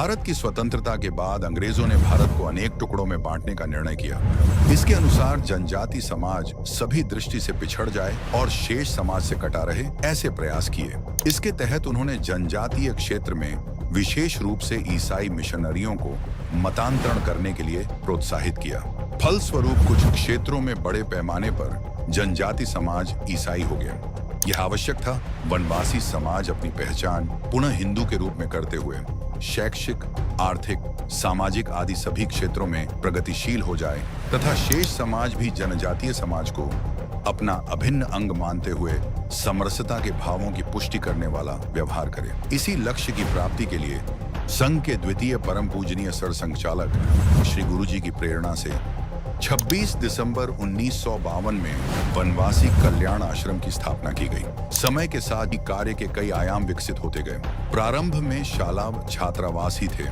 भारत की स्वतंत्रता के बाद अंग्रेजों ने भारत को अनेक टुकड़ों में बांटने का निर्णय किया। इसके अनुसार जनजाति समाज सभी दृष्टि से पिछड़ जाए और शेष समाज से कटा रहे, ऐसे प्रयास किए। इसके तहत उन्होंने जनजातीय क्षेत्र में विशेष रूप से ईसाई मिशनरियों को मतांतरण करने के लिए प्रोत्साहित किया। फलस्वरूप कुछ क्षेत्रों में बड़े पैमाने पर जनजाति समाज ईसाई हो गया। यह आवश्यक था। वनवासी समाज अपनी पहचान पुनः हिंदू के रूप में करते हुए शैक्षिक, आर्थिक, सामाजिक आदि सभी क्षेत्रों में प्रगतिशील हो जाए तथा शेष समाज भी जनजातीय समाज को अपना अभिन्न अंग मानते हुए समरसता के भावों की पुष्टि करने वाला व्यवहार करे। इसी लक्ष्य की प्राप्ति के लिए संघ के द्वितीय परम पूजनीय सरसंघचालक श्री गुरु जी की प्रेरणा से 26 दिसंबर 1952 में वनवासी कल्याण आश्रम की स्थापना की गई। समय के साथ ही कार्य के कई आयाम विकसित होते गए। प्रारंभ में शाला छात्रावास ही थे,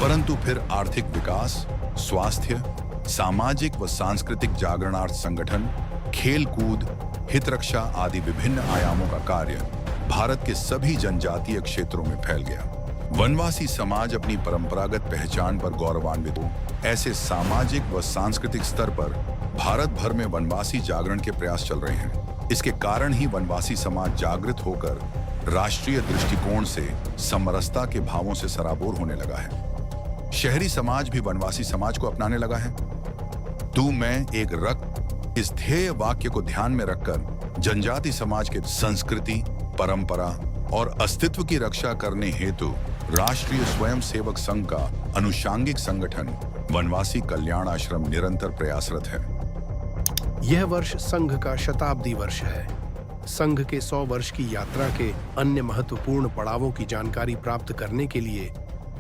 परंतु फिर आर्थिक विकास, स्वास्थ्य, सामाजिक व सांस्कृतिक जागरणार्थ संगठन, खेल कूद, हित रक्षा आदि विभिन्न आयामों का कार्य भारत के सभी जनजातीय क्षेत्रों में फैल गया। वनवासी समाज अपनी परंपरागत पहचान पर गौरवान्वित हो, ऐसे सामाजिक व सांस्कृतिक स्तर पर भारत भर में वनवासी जागरण के प्रयास चल रहे हैं। इसके कारण ही वनवासी समाज जागृत होकर राष्ट्रीय दृष्टिकोण से समरसता के भावों से सराबोर होने लगा है। शहरी समाज भी वनवासी समाज को अपनाने लगा है। तू मैं एक रक्त, इस ध्येय वाक्य को ध्यान में रखकर जनजाति समाज के संस्कृति, परंपरा और अस्तित्व की रक्षा करने हेतु राष्ट्रीय स्वयंसेवक संघ का अनुषांगिक संगठन वनवासी कल्याण आश्रम निरंतर प्रयासरत है। यह वर्ष संघ का शताब्दी वर्ष है। संघ के 100 वर्ष की यात्रा के अन्य महत्वपूर्ण पड़ावों की जानकारी प्राप्त करने के लिए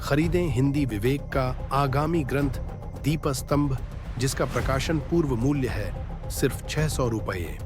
खरीदें हिंदी विवेक का आगामी ग्रंथ दीपस्तंभ, जिसका प्रकाशन पूर्व मूल्य है सिर्फ 600 रुपये।